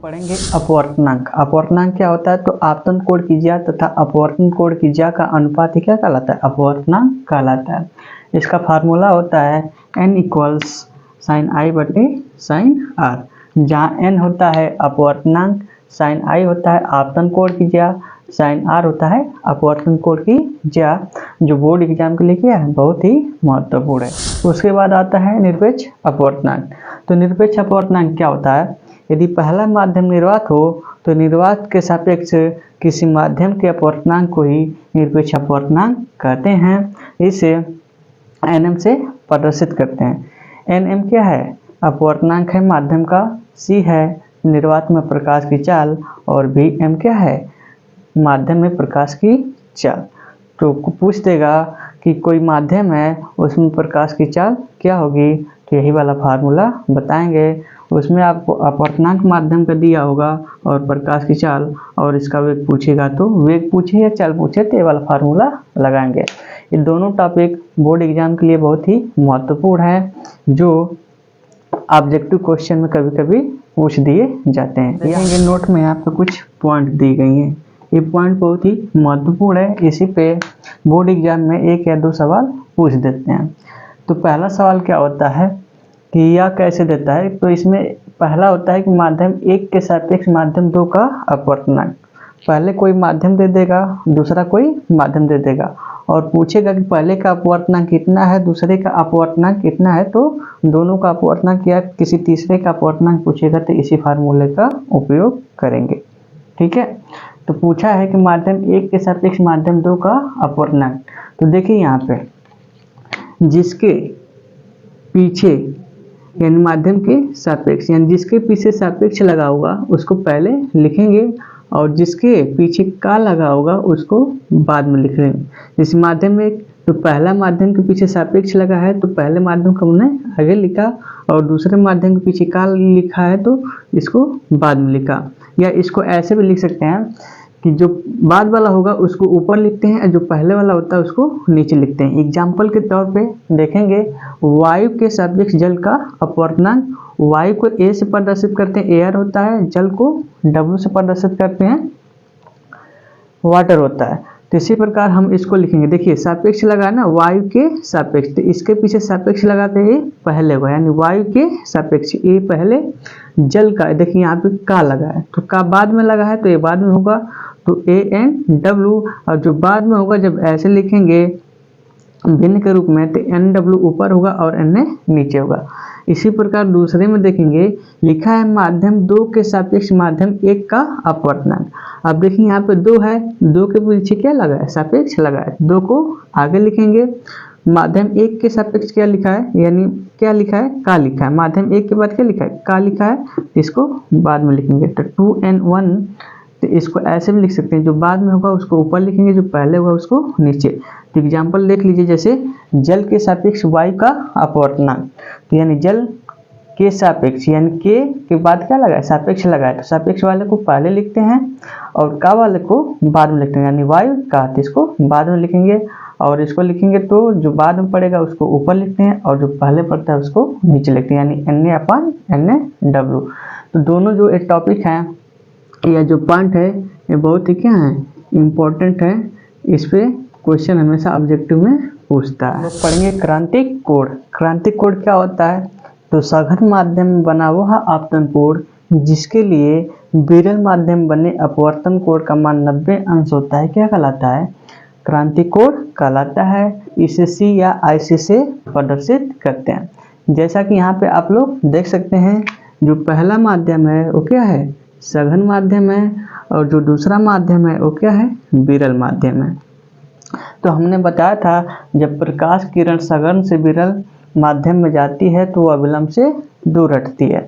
पढ़ेंगे अपवर्तनांक। अपवर्तनांक क्या होता है? तो आपतन कोण की ज्या तथा अपवर्तन कोण की ज्या का अनुपात ही क्या कहलाता है? अपवर्तनांक कहलाता है। इसका फार्मूला होता है n इक्वल्स साइन आई बटे साइन आर, जहाँ n होता है अपवर्तनांक, साइन आई होता है आपतन कोण की ज्या, साइन आर होता है अपवर्तन कोण की ज्या, जो बोर्ड एग्जाम के लिए क्या है बहुत ही महत्वपूर्ण है। उसके बाद आता है निरपेक्ष अपवर्तनांक। तो निरपेक्ष अपवर्तनांक क्या होता है? यदि पहला माध्यम निर्वात हो तो निर्वात के सापेक्ष किसी माध्यम के अपवर्तनांक को ही निरपेक्ष अपवर्तनांक कहते हैं। इसे nm से प्रदर्शित करते हैं। nm क्या है? अपवर्तनांक है माध्यम का, c है निर्वात में प्रकाश की चाल, और vm क्या है? माध्यम में प्रकाश की चाल। तो पूछ देगा कि कोई माध्यम है उसमें प्रकाश की चाल क्या होगी, तो यही वाला फार्मूला बताएंगे। उसमें आपको अपवर्तनांक माध्यम का दिया होगा और प्रकाश की चाल, और इसका वेग पूछेगा तो वेग पूछे या चाल पूछे तो ये वाला फार्मूला लगाएंगे। ये दोनों टॉपिक बोर्ड एग्जाम के लिए बहुत ही महत्वपूर्ण है, जो ऑब्जेक्टिव क्वेश्चन में कभी कभी पूछ दिए जाते हैं। देखेंगे नोट में आपको कुछ पॉइंट दी गई हैं। ये पॉइंट बहुत ही महत्वपूर्ण है, इसी पे बोर्ड एग्जाम में 1 या 2 सवाल पूछ देते हैं। तो पहला सवाल क्या होता है कि यह कैसे देता है? तो इसमें पहला होता है कि माध्यम 1 के सापेक्ष माध्यम 2 का अपवर्तनांक। पहले कोई माध्यम दे देगा, दूसरा कोई माध्यम दे देगा, और पूछेगा कि पहले का अपवर्तनांक कितना है, दूसरे का अपवर्तनांक कितना है। तो दोनों का अपवर्तनांक या किसी तीसरे का अपवर्तनांक पूछेगा तो इसी फार्मूले का उपयोग करेंगे। ठीक है, तो पूछा है कि माध्यम 1 के सापेक्ष माध्यम 2 का अपवर्तनांक। तो देखिए यहाँ पे जिसके पीछे यानी माध्यम के सापेक्ष, यानी जिसके पीछे सापेक्ष लगा होगा उसको पहले लिखेंगे, और जिसके पीछे का लगा होगा उसको बाद में लिख लेंगे। जैसे माध्यम में तो पहला माध्यम के पीछे सापेक्ष लगा है तो पहले माध्यम को हमने आगे लिखा, और दूसरे माध्यम के पीछे का लिखा है तो इसको बाद में लिखा। या इसको ऐसे भी लिख सकते हैं कि जो बाद वाला होगा उसको ऊपर लिखते हैं और जो पहले वाला होता है उसको नीचे लिखते हैं। एग्जाम्पल के तौर पे देखेंगे, वायु के सापेक्ष जल का अपवर्तनांक, वायु को A से प्रदर्शित करते हैं एयर होता है, जल को W से प्रदर्शित करते हैं वाटर होता है। तो इसी प्रकार हम इसको लिखेंगे। देखिए सापेक्ष लगा ना वायु के सापेक्ष, तो इसके पीछे सापेक्ष लगाते हैं पहले होगा, यानी वायु के सापेक्ष ए पहले, जल का देखिए यहाँ पे का लगा है तो का बाद में लगा है तो ये बाद में होगा, तो ANW, और जो बाद में होगा जब ऐसे लिखेंगे भिन्न के रूप में तो NW ऊपर होगा और NA नीचे होगा। इसी प्रकार दूसरे में देखेंगे लिखा है माध्यम 2 के सापेक्ष माध्यम 1 का अपवर्तनांक। अब देखिए यहाँ पे 2 है, 2 के पीछे क्या लगा है? सापेक्ष लगा है, 2 को आगे लिखेंगे। माध्यम 1 के सापेक्ष क्या लिखा है, यानी क्या लिखा है? का लिखा है। माध्यम 1 के बाद क्या लिखा है? का लिखा है, इसको बाद में लिखेंगे। तो 2N1, तो इसको ऐसे भी लिख सकते हैं, जो बाद में होगा उसको ऊपर लिखेंगे, जो पहले होगा उसको नीचे। तो एग्जाम्पल देख लीजिए, जैसे जल के सापेक्ष वायु का अपवर्तनांक, तो यानी जल के सापेक्ष यानी के बाद क्या लगा है? सापेक्ष लगा है, तो सापेक्ष वाले को पहले लिखते हैं और का वाले को बाद में लिखते हैं, यानी वायु का, तो इसको बाद में लिखेंगे। और इसको लिखेंगे तो जो बाद में पड़ेगा उसको ऊपर लिखते हैं और जो पहले पड़ता है उसको नीचे लिखते हैं, यानी NA/NW। तो दोनों जो एक टॉपिक है या जो पॉइंट है ये बहुत ही क्या है? इम्पोर्टेंट है। इस पे क्वेश्चन हमेशा ऑब्जेक्टिव में पूछता है। लोग पढ़ेंगे क्रांतिक कोण। क्रांतिक कोण क्या होता है? तो सघन माध्यम में बना वह आपतन कोण जिसके लिए विरल माध्यम बने अपवर्तन कोण का मान 90 अंश होता है, क्या कहलाता है? क्रांतिक कोण कहलाता है। इसे C या IC से प्रदर्शित करते हैं। जैसा कि यहाँ पे आप लोग देख सकते हैं, जो पहला माध्यम है वो क्या है? सघन माध्यम है, और जो दूसरा माध्यम है वो क्या है? विरल माध्यम है। तो हमने बताया था जब प्रकाश किरण सघन से विरल माध्यम में जाती है तो वह विलंब से दूर हटती है।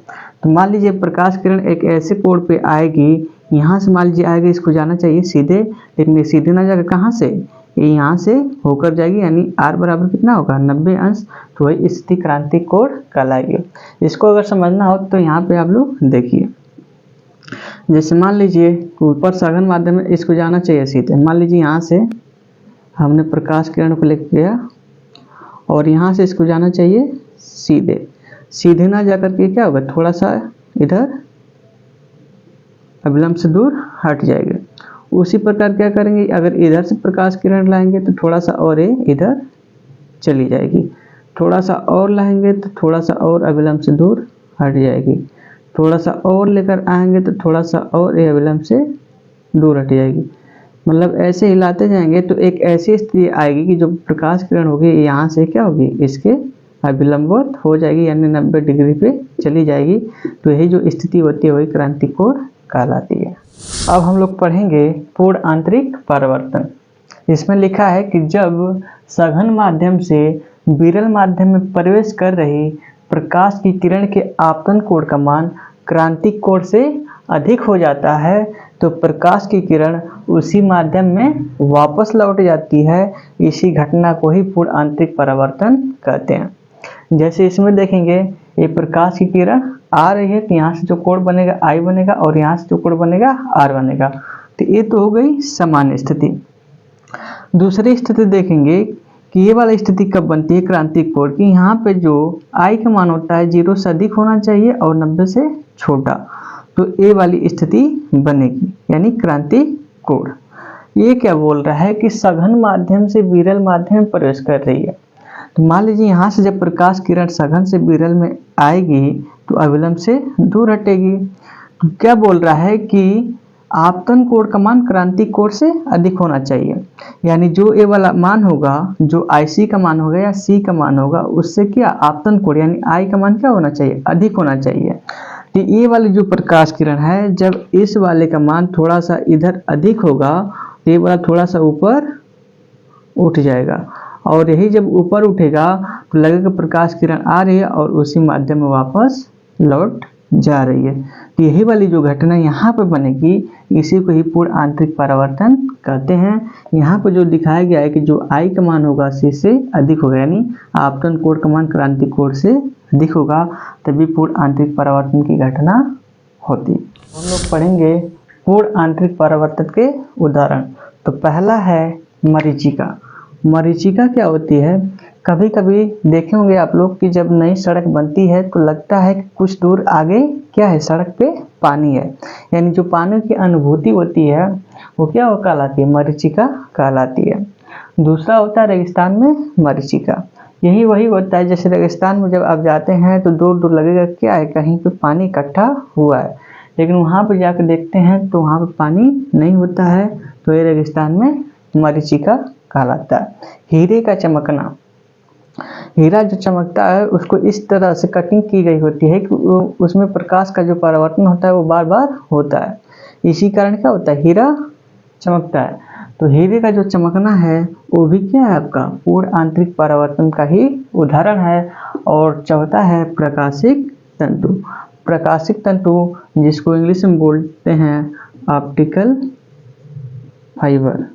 तो मान लीजिए प्रकाश किरण एक ऐसे कोण पे आएगी, यहाँ से मान लीजिए आएगी, इसको जाना चाहिए सीधे, लेकिन ये सीधे ना जाकर कहाँ से? ये यहाँ से होकर जाएगी, यानी R बराबर कितना होगा? 90 अंश। तो वही स्थिति क्रांतिक कोण कहलाएगी। इसको अगर समझना हो तो यहाँ पे आप लोग देखिए, जैसे मान लीजिए ऊपर सघन माध्यम में इसको जाना चाहिए सीधे, मान लीजिए यहाँ से हमने प्रकाश किरण को लेकर गया और यहाँ से इसको जाना चाहिए सीधे। सीधे ना जाकर के क्या होगा? थोड़ा सा इधर अभिलंब से दूर हट जाएगी। उसी प्रकार क्या करेंगे, अगर इधर से प्रकाश किरण लाएंगे तो थोड़ा सा और ये इधर चली जाएगी, थोड़ा सा और लाएंगे तो थोड़ा सा और अभिलंब से दूर हट जाएगी, थोड़ा सा और लेकर आएंगे तो थोड़ा सा और ये अभिलंब से दूर हट जाएगी। मतलब ऐसे हिलाते जाएंगे तो एक ऐसी स्थिति आएगी कि जो प्रकाश किरण होगी यहाँ से क्या होगी, इसके अभिलंबवत हो जाएगी, यानी 90 डिग्री पे चली जाएगी। तो यही जो स्थिति होती है वही क्रांति कोण कहलाती है। अब हम लोग पढ़ेंगे पूर्ण आंतरिक परावर्तन। इसमें लिखा है कि जब सघन माध्यम से विरल माध्यम में प्रवेश कर रही प्रकाश की किरण के आपतन कोण का मान क्रांतिक कोण से अधिक हो जाता है तो प्रकाश की किरण उसी माध्यम में वापस लौट जाती है। इसी घटना को ही पूर्ण आंतरिक परावर्तन कहते हैं। जैसे इसमें देखेंगे, ये प्रकाश की किरण आ रही है तो यहाँ से जो कोण बनेगा I बनेगा और यहाँ से जो कोण बनेगा R बनेगा। तो ये तो हो गई सामान्य स्थिति। दूसरी स्थिति देखेंगे कि ये वाली स्थिति कब बनती है क्रांतिक कोण की, यहाँ पे जो I का मान होता है 0 से अधिक होना चाहिए और 90 से छोटा, तो ये वाली स्थिति बनेगी, यानी क्रांतिक कोण। ये क्या बोल रहा है कि सघन माध्यम से विरल माध्यम में प्रवेश कर रही है। तो मान लीजिए यहाँ से जब प्रकाश किरण सघन से विरल में आएगी तो अभिलंब से दूर हटेगी। तो क्या बोल रहा है कि आपतन कोण का मान क्रांतिक कोण से अधिक होना चाहिए, यानी जो ए वाला मान होगा, जो IC का मान होगा या C का मान होगा, उससे क्या आपतन कोण यानी I का मान क्या होना चाहिए, अधिक होना चाहिए। तो ये वाली जो प्रकाश किरण है, जब इस वाले का मान थोड़ा सा इधर अधिक होगा तो ये वाला थोड़ा सा ऊपर उठ जाएगा, और यही जब ऊपर उठेगा तो लगेगा प्रकाश किरण आ रही है और उसी माध्यम में वापस लौट जा रही है। तो यही वाली जो घटना यहाँ पे बनेगी, इसी को ही पूर्ण आंतरिक परावर्तन कहते हैं। यहाँ पे जो दिखाया गया है कि जो I का मान होगा C से अधिक होगा, यानी आपतन कोण का मान क्रांतिक कोण से अधिक होगा, तभी पूर्ण आंतरिक परावर्तन की घटना होती। हम लोग पढ़ेंगे पूर्ण आंतरिक परावर्तन के उदाहरण। तो पहला है मरीचिका। मरीचिका क्या होती है, कभी कभी देखे होंगे आप लोग कि जब नई सड़क बनती है तो लगता है कि कुछ दूर आगे क्या है, सड़क पे पानी है, यानी जो पानी की अनुभूति होती है वो क्या हो कहलाती है, मरीचिका कहलाती है। दूसरा होता है रेगिस्तान में मरीचिका। यही वही होता है, जैसे रेगिस्तान में जब आप जाते हैं तो दूर दूर लगेगा क्या है, कहीं पे पानी इकट्ठा हुआ है, लेकिन वहाँ पर जाकर देखते हैं तो वहाँ पर पानी नहीं होता है, तो ये रेगिस्तान में मरीचिका कहलाता है। हीरे का चमकना, हीरा जो चमकता है उसको इस तरह से कटिंग की गई होती है कि उसमें प्रकाश का जो परावर्तन होता है वो बार बार होता है, इसी कारण क्या होता है, हीरा चमकता है। तो हीरे का जो चमकना है वो भी क्या है, आपका पूर्ण आंतरिक परावर्तन का ही उदाहरण है। और चौथा है प्रकाशिक तंतु। प्रकाशिक तंतु जिसको इंग्लिश में बोलते हैं ऑप्टिकल फाइबर।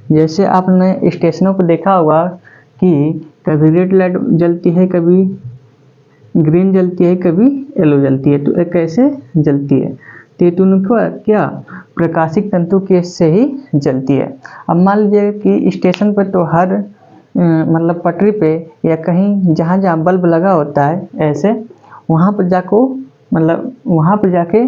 जैसे आपने स्टेशनों पर देखा होगा कि कभी रेड लाइट जलती है, कभी ग्रीन जलती है, कभी येलो जलती है, तो एक कैसे जलती है, तो क्या प्रकाशिक तंतु के से ही जलती है। अब मान लीजिए कि स्टेशन पर तो हर मतलब पटरी पे या कहीं जहाँ जहाँ बल्ब लगा होता है ऐसे, वहाँ पर जाको मतलब वहाँ पर जाके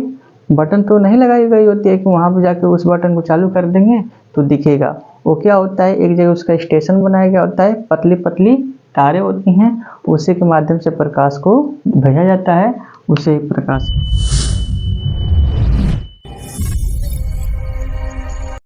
बटन तो नहीं लगाई गई होती है कि वहाँ पर जाके उस बटन को चालू कर देंगे तो दिखेगा। वो क्या होता है, एक जगह उसका स्टेशन बनाया गया होता है, पतली पतली तारें होती हैं, उसी के माध्यम से प्रकाश को भेजा जाता है, उसे प्रकाश